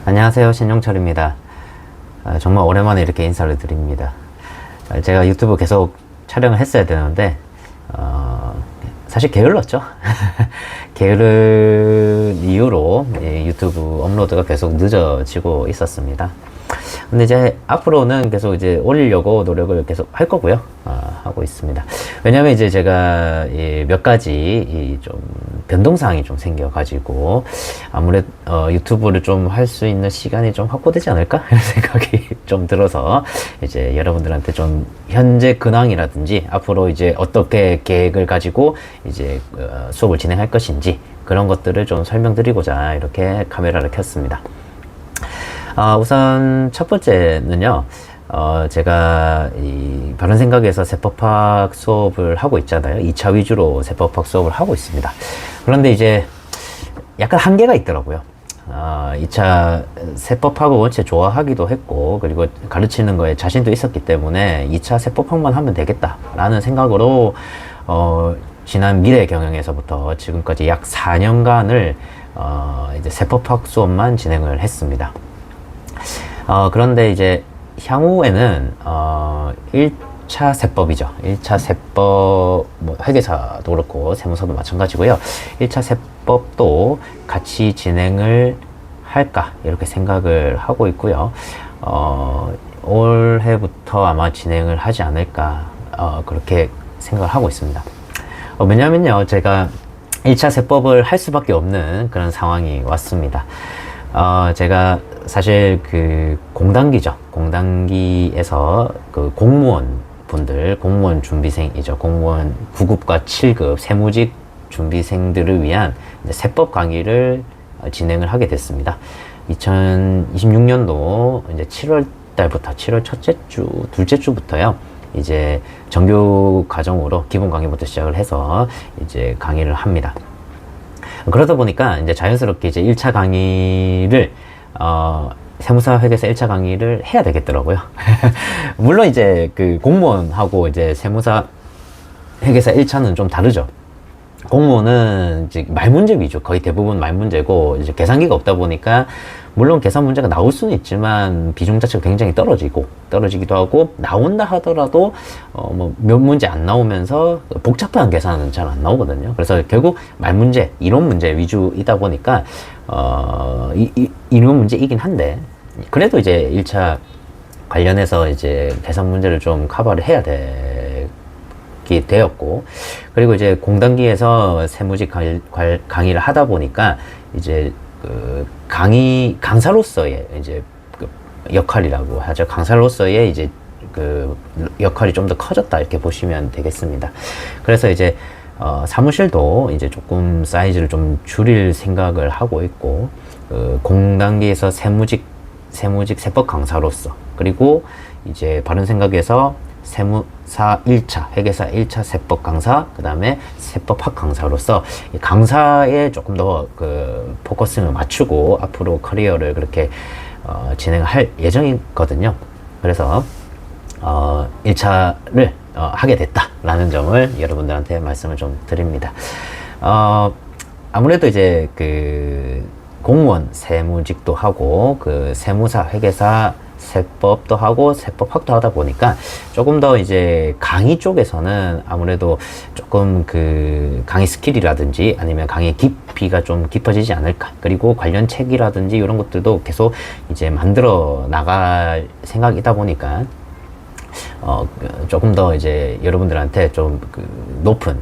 안녕하세요, 신용철입니다. 정말 오랜만에 이렇게 인사를 드립니다. 제가 유튜브 계속 촬영을 했어야 되는데 사실 게을렀죠. 게으른 이유로 유튜브 업로드가 계속 늦어지고 있었습니다. 근데 이제 앞으로는 계속 이제 올리려고 노력을 계속 할 거고요. 하고 있습니다. 왜냐면 이제 제가 몇 가지 좀 변동사항이 좀 생겨가지고 아무래도 유튜브를 좀 할 수 있는 시간이 좀 확보되지 않을까? 이런 생각이 좀 들어서 이제 여러분들한테 좀 현재 근황이라든지 앞으로 이제 어떻게 계획을 가지고 이제 수업을 진행할 것인지 그런 것들을 좀 설명드리고자 이렇게 카메라를 켰습니다. 우선 첫 번째는요, 제가 이 바른 생각에서 세법학 수업을 하고 있잖아요. 2차 위주로 세법학 수업을 하고 있습니다. 그런데 이제 약간 한계가 있더라고요. 2차 세법학을 원체 좋아하기도 했고, 그리고 가르치는 거에 자신도 있었기 때문에 2차 세법학만 하면 되겠다라는 생각으로, 지난 미래 경영에서부터 지금까지 약 4년간을, 이제 세법학 수업만 진행을 했습니다. 그런데 이제 향후에는 1차 세법이죠. 1차 세법, 뭐 회계사도 그렇고 세무사도 마찬가지고요. 1차 세법도 같이 진행을 할까 이렇게 생각을 하고 있고요. 올해부터 아마 진행을 하지 않을까 그렇게 생각을 하고 있습니다. 왜냐면요, 제가 1차 세법을 할 수밖에 없는 그런 상황이 왔습니다. 제가 사실 그 공단기죠. 공단기에서 그 공무원 분들, 공무원 준비생이죠. 공무원 9급과 7급 세무직 준비생들을 위한 이제 세법 강의를 진행을 하게 됐습니다. 2026년도 이제 7월 달부터, 7월 첫째 주, 둘째 주부터요. 이제 정규 과정으로 기본 강의부터 시작을 해서 이제 강의를 합니다. 그러다 보니까 이제 자연스럽게 이제 1차 강의를 세무사 회계사 1차 강의를 해야 되겠더라고요. 물론 이제 그 공무원하고 이제 세무사 회계사 1차는 좀 다르죠. 공무원은 이제 말문제 위주, 거의 대부분 말문제고, 이제 계산기가 없다 보니까, 물론 계산 문제가 나올 수는 있지만, 비중 자체가 굉장히 떨어지기도 하고, 나온다 하더라도, 뭐, 몇 문제 안 나오면서, 복잡한 계산은 잘 안 나오거든요. 그래서 결국 말문제, 이론 문제 위주이다 보니까, 이론 문제이긴 한데, 그래도 이제 1차 관련해서 이제 계산 문제를 좀 커버를 해야 되었고, 그리고 이제 공단기에서 세무직 강의를 하다 보니까 이제 그 강사로서의 이제 그 역할이라고 하죠. 강사로서의 이제 그 역할이 좀 더 커졌다 이렇게 보시면 되겠습니다. 그래서 이제 사무실도 이제 조금 사이즈를 좀 줄일 생각을 하고 있고, 공단기에서 세무직 세법 강사로서, 그리고 이제 바른 생각에서 세무사 1차, 회계사 1차 세법 강사, 그 다음에 세법학 강사로서 강사에 조금 더 그 포커스를 맞추고 앞으로 커리어를 그렇게 진행할 예정이거든요. 그래서 1차를 하게 됐다라는 점을 여러분들한테 말씀을 좀 드립니다. 아무래도 이제 그 공무원 세무직도 하고 그 세무사 회계사 세법도 하고 세법학도 하다 보니까 조금 더 이제 강의 쪽에서는 아무래도 조금 그 강의 스킬이라든지 아니면 강의 깊이가 좀 깊어지지 않을까. 그리고 관련 책이라든지 이런 것들도 계속 이제 만들어 나갈 생각이다 보니까 조금 더 이제 여러분들한테 좀 그 높은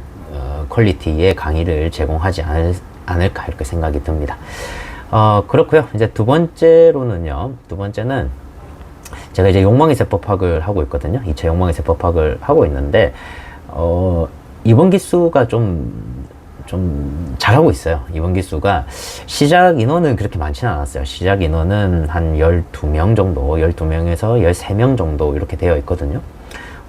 퀄리티의 강의를 제공하지 않을까 이렇게 생각이 듭니다. 그렇고요. 이제 두 번째는 제가 이제 욕망의 세법학을 하고 있거든요. 2차 욕망의 세법학을 하고 있는데, 이번 기수가 좀 잘하고 있어요. 이번 기수가 시작 인원은 그렇게 많지는 않았어요. 시작 인원은 한 12명 정도, 12명에서 13명 정도 이렇게 되어 있거든요.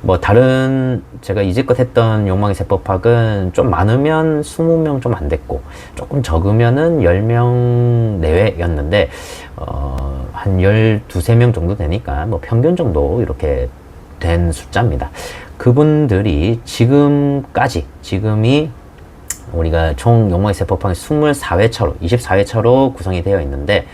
뭐 다른 제가 이제껏 했던 욕망의 세법학은 좀 많으면 20명 좀 안 됐고, 조금 적으면은 10명 내외였는데 한 12~13명 정도 되니까 뭐 평균 정도 이렇게 된 숫자입니다. 그분들이 지금이 우리가 총 욕망의 세법학이 24회차로 24회차로 구성이 되어 있는데,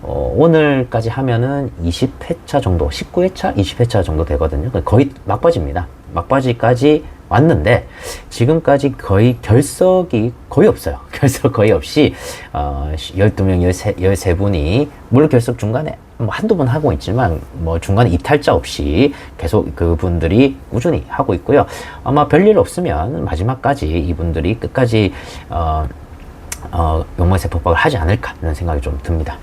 오늘까지 하면은 20회차 정도, 19회차, 20회차 정도 되거든요. 거의 막바지입니다. 막바지까지 왔는데 지금까지 거의 결석이 거의 없어요. 결석 거의 없이 12명, 13분이 물론 결석 중간에 뭐 한두 번 하고 있지만 뭐 중간에 이탈자 없이 계속 그분들이 꾸준히 하고 있고요. 아마 별일 없으면 마지막까지 이분들이 끝까지 용모의 세포파악을 하지 않을까 이런 생각이 좀 듭니다.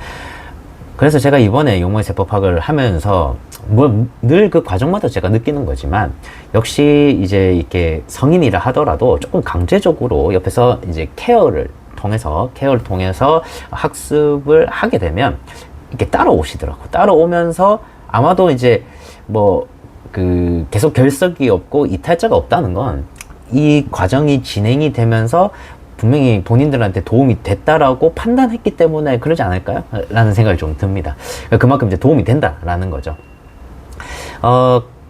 그래서 제가 이번에 용모의 세포파악을 하면서 뭐 늘 그 과정마다 제가 느끼는 거지만 역시 이제 이렇게 성인이라 하더라도 조금 강제적으로 옆에서 이제 케어를 통해서 학습을 하게 되면 이렇게 따라오시더라고. 따라오면서 아마도 이제 뭐 그 계속 결석이 없고 이탈자가 없다는 건 이 과정이 진행이 되면서 분명히 본인들한테 도움이 됐다라고 판단했기 때문에 그러지 않을까요? 라는 생각이 좀 듭니다. 그만큼 이제 도움이 된다라는 거죠.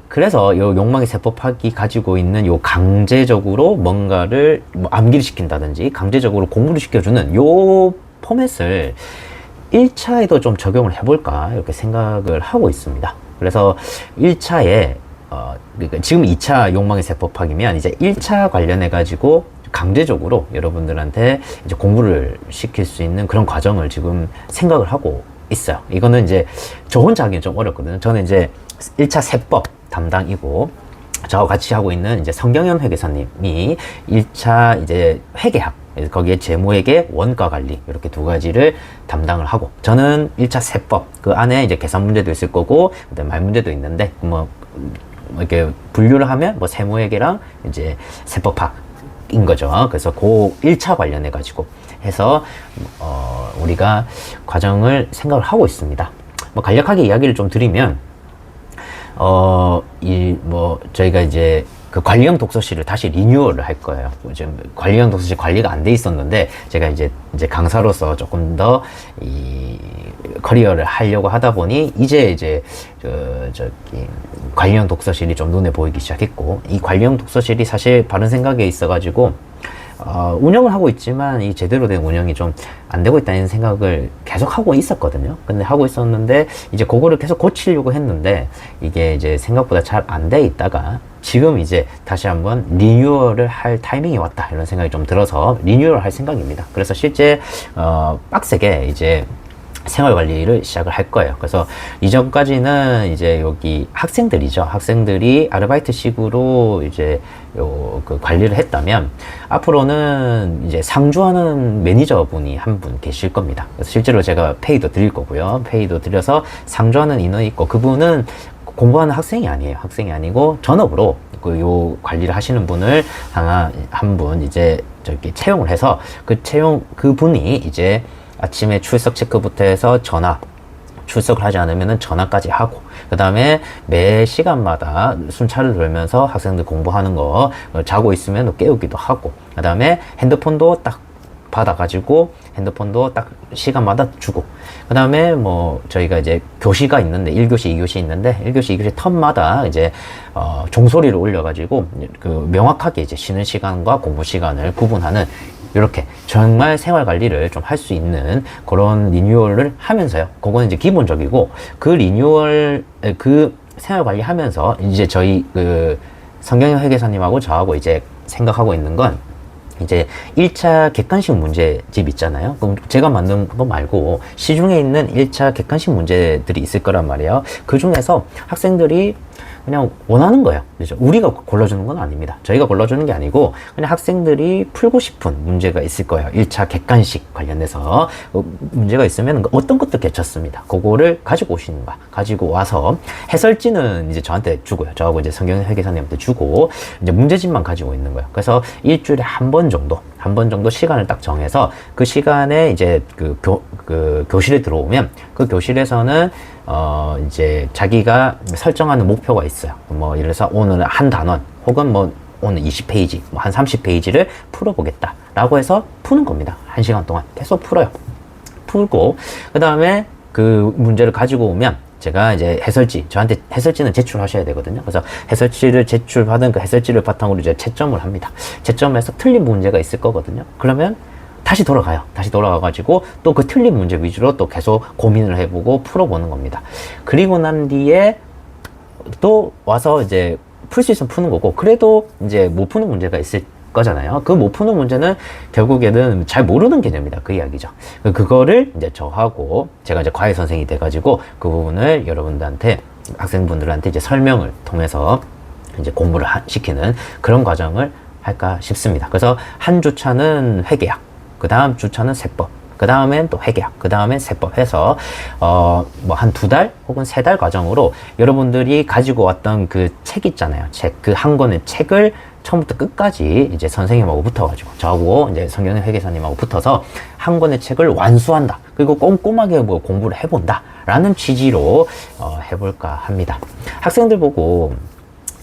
그래서 요 욕망의 세포파악이 가지고 있는 요 강제적으로 뭔가를 뭐 암기를 시킨다든지 강제적으로 공부를 시켜주는 요 포맷을 1차에도 좀 적용을 해볼까 이렇게 생각을 하고 있습니다. 그래서 1차에 그러니까 지금 2차 욕망의 세포파악이면 이제 1차 관련해 가지고 강제적으로 여러분들한테 이제 공부를 시킬 수 있는 그런 과정을 지금 생각을 하고 있어요. 이거는 이제 저 혼자 하기는 좀 어렵거든요. 저는 이제 1차 세법 담당이고 저와 같이 하고 있는 이제 성경현 회계사님이 1차 이제 회계학 거기에 재무회계, 원가 관리 이렇게 두 가지를 담당을 하고 저는 1차 세법 그 안에 이제 계산 문제도 있을 거고 그다음에 말 문제도 있는데 뭐 이렇게 분류를 하면 뭐 세무회계랑 이제 세법학인 거죠. 그래서 그 1차 관련해 가지고 해서 우리가 과정을 생각을 하고 있습니다. 뭐 간략하게 이야기를 좀 드리면 저희가 이제 그 관리형 독서실을 다시 리뉴얼을 할 거예요. 지금 관리형 독서실 관리가 안 돼 있었는데 제가 이제 강사로서 조금 더 이 커리어를 하려고 하다 보니 이제 관리형 독서실이 좀 눈에 보이기 시작했고 이 관리형 독서실이 사실 바른 생각에 있어가지고 운영을 하고 있지만 이 제대로 된 운영이 좀 안 되고 있다는 생각을 계속 하고 있었거든요. 근데 하고 있었는데 이제 그거를 계속 고치려고 했는데 이게 이제 생각보다 잘 안 돼 있다가 지금 이제 다시 한번 리뉴얼을 할 타이밍이 왔다 이런 생각이 좀 들어서 리뉴얼을 할 생각입니다. 그래서 실제 빡세게 이제 생활 관리를 시작을 할 거예요. 그래서 이전까지는 이제 여기 학생들이죠. 학생들이 아르바이트식으로 이제 그 관리를 했다면 앞으로는 이제 상주하는 매니저분이 한 분 계실 겁니다. 그래서 실제로 제가 페이도 드릴 거고요. 페이도 드려서 상주하는 인원이 있고 그분은 공부하는 학생이 아니에요. 학생이 아니고 전업으로 요 관리를 하시는 분을 한 분 이제 저기 채용을 해서 그분이 이제 아침에 출석 체크부터 해서 출석을 하지 않으면 전화까지 하고 그 다음에 매 시간마다 순찰을 돌면서 학생들 공부하는 거 자고 있으면 깨우기도 하고 그 다음에 핸드폰도 딱 받아가지고 핸드폰도 딱 시간마다 주고 그 다음에 뭐 저희가 이제 교시가 있는데 1교시, 2교시 있는데 1교시, 2교시 텀마다 이제 종소리를 올려가지고 그 명확하게 이제 쉬는 시간과 공부 시간을 구분하는 이렇게 정말 생활 관리를 좀 할 수 있는 그런 리뉴얼을 하면서요. 그거는 이제 기본적이고 그 리뉴얼 그 생활 관리 하면서 이제 저희 그 성경영 회계사님하고 저하고 이제 생각하고 있는 건 이제 1차 객관식 문제집 있잖아요. 그럼 제가 만든 거 말고 시중에 있는 1차 객관식 문제들이 있을 거란 말이에요. 그 중에서 학생들이 그냥 원하는 거예요. 그렇죠? 우리가 골라주는 건 아닙니다. 저희가 골라주는 게 아니고 그냥 학생들이 풀고 싶은 문제가 있을 거예요. 1차 객관식 관련해서 문제가 있으면 어떤 것도 괜찮습니다. 그거를 가지고 오시는 거야. 가지고 와서 해설지는 이제 저한테 주고요. 저하고 이제 성경 회계사님한테 주고 이제 문제집만 가지고 있는 거예요. 그래서 일주일에 한 번 정도 시간을 딱 정해서 그 시간에 이제 그 교실에 들어오면 그 교실에서는 이제 자기가 설정하는 목표가 있어요. 뭐 예를 들어서 오늘은 한 단원 혹은 뭐 오늘 20페이지, 뭐 한 30페이지를 풀어보겠다 라고 해서 푸는 겁니다. 1시간 동안 계속 풀어요. 풀고 그 다음에 그 문제를 가지고 오면 제가 이제 저한테 해설지는 제출하셔야 되거든요. 그래서 해설지를 제출받은 그 해설지를 바탕으로 이제 채점을 합니다. 채점에서 틀린 문제가 있을 거거든요. 그러면 다시 돌아가요. 다시 돌아가가지고 또 그 틀린 문제 위주로 또 계속 고민을 해보고 풀어보는 겁니다. 그리고 난 뒤에 또 와서 이제 풀 수 있으면 푸는 거고, 그래도 이제 못 푸는 문제가 있을 거잖아요. 그 못 푸는 문제는 결국에는 잘 모르는 개념이다. 그 이야기죠. 그거를 이제 저하고 제가 이제 과외 선생이 돼가지고 그 부분을 여러분들한테, 학생분들한테 이제 설명을 통해서 이제 공부를 시키는 그런 과정을 할까 싶습니다. 그래서 한 주차는 회계학, 그 다음 주차는 세법, 그 다음엔 또 회계학, 그 다음엔 세법 해서 뭐 한 2달 혹은 3달 과정으로 여러분들이 가지고 왔던 그 책 있잖아요. 책, 그 한 권의 책을 처음부터 끝까지 이제 선생님하고 붙어가지고, 저하고 이제 성경의 회계사님하고 붙어서 한 권의 책을 완수한다. 그리고 꼼꼼하게 뭐 공부를 해본다. 라는 취지로 해볼까 합니다. 학생들 보고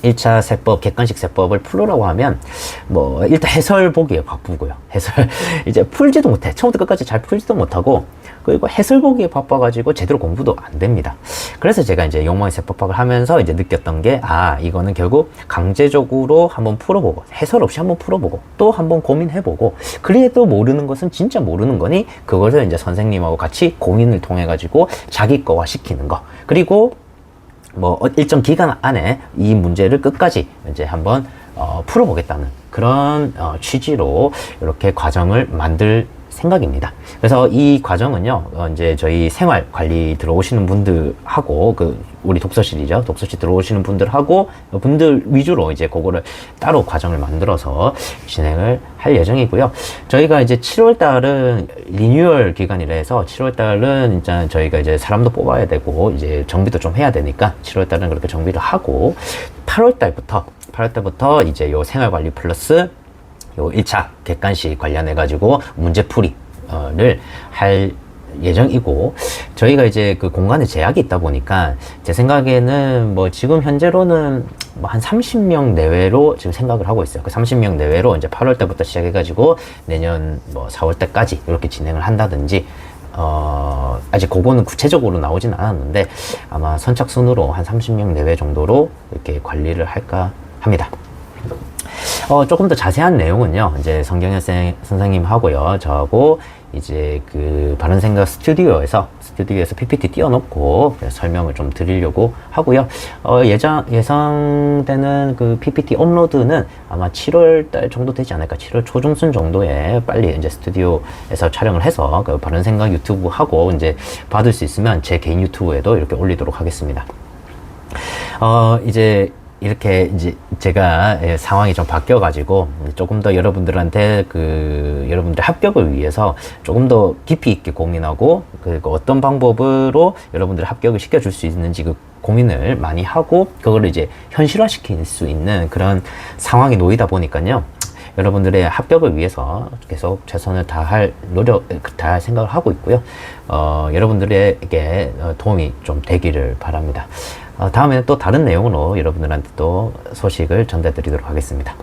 1차 세법, 객관식 세법을 풀으라고 하면, 뭐, 일단 해설 보기에 바쁘고요. 해설, 이제 풀지도 못해. 처음부터 끝까지 잘 풀지도 못하고, 그리고 해설 보기에 바빠가지고 제대로 공부도 안 됩니다. 그래서 제가 이제 욕망의 세법학을 하면서 이제 느꼈던 게, 이거는 결국 강제적으로 한번 풀어보고, 해설 없이 한번 풀어보고, 또 한번 고민해보고, 그래도 모르는 것은 진짜 모르는 거니, 그것을 이제 선생님하고 같이 고민을 통해가지고 자기 거화 시키는 거. 그리고 뭐 일정 기간 안에 이 문제를 끝까지 이제 한번 풀어보겠다는 그런 취지로 이렇게 과정을 만들 생각입니다. 그래서 이 과정은요, 이제 저희 생활 관리 들어오시는 분들하고, 우리 독서실이죠. 독서실 들어오시는 분들하고, 분들 위주로 이제 그거를 따로 과정을 만들어서 진행을 할 예정이고요. 저희가 이제 7월 달은 리뉴얼 기간이라 해서 7월 달은 진짜 저희가 이제 사람도 뽑아야 되고, 이제 정비도 좀 해야 되니까 7월 달은 그렇게 정비를 하고, 8월 달부터 이제 요 생활 관리 플러스 요 1차 객관식 관련해가지고 문제풀이를 할 예정이고, 저희가 이제 그 공간에 제약이 있다 보니까 제 생각에는 뭐 지금 현재로는 뭐 한 30명 내외로 지금 생각을 하고 있어요. 그 30명 내외로 이제 8월 때부터 시작해가지고 내년 뭐 4월 때까지 이렇게 진행을 한다든지, 아직 그거는 구체적으로 나오진 않았는데 아마 선착순으로 한 30명 내외 정도로 이렇게 관리를 할까 합니다. 조금 더 자세한 내용은요, 이제 성경현 선생님하고요, 저하고 이제 그 바른생각 스튜디오에서 PPT 띄워놓고 설명을 좀 드리려고 하고요. 예상되는 그 PPT 업로드는 아마 7월 달 정도 되지 않을까, 7월 초중순 정도에 빨리 이제 스튜디오에서 촬영을 해서 그 바른생각 유튜브 하고 이제 받을 수 있으면 제 개인 유튜브에도 이렇게 올리도록 하겠습니다. 이제 이렇게 이제 제가 상황이 좀 바뀌어가지고 조금 더 여러분들한테 여러분들 합격을 위해서 조금 더 깊이 있게 고민하고, 그리고 어떤 방법으로 여러분들 합격을 시켜줄 수 있는지 그 고민을 많이 하고, 그거를 이제 현실화시킬 수 있는 그런 상황이 놓이다 보니까요, 여러분들의 합격을 위해서 계속 최선을 다할 생각을 하고 있고요. 여러분들에게 도움이 좀 되기를 바랍니다. 다음에는 또 다른 내용으로 여러분들한테 또 소식을 전달드리도록 하겠습니다.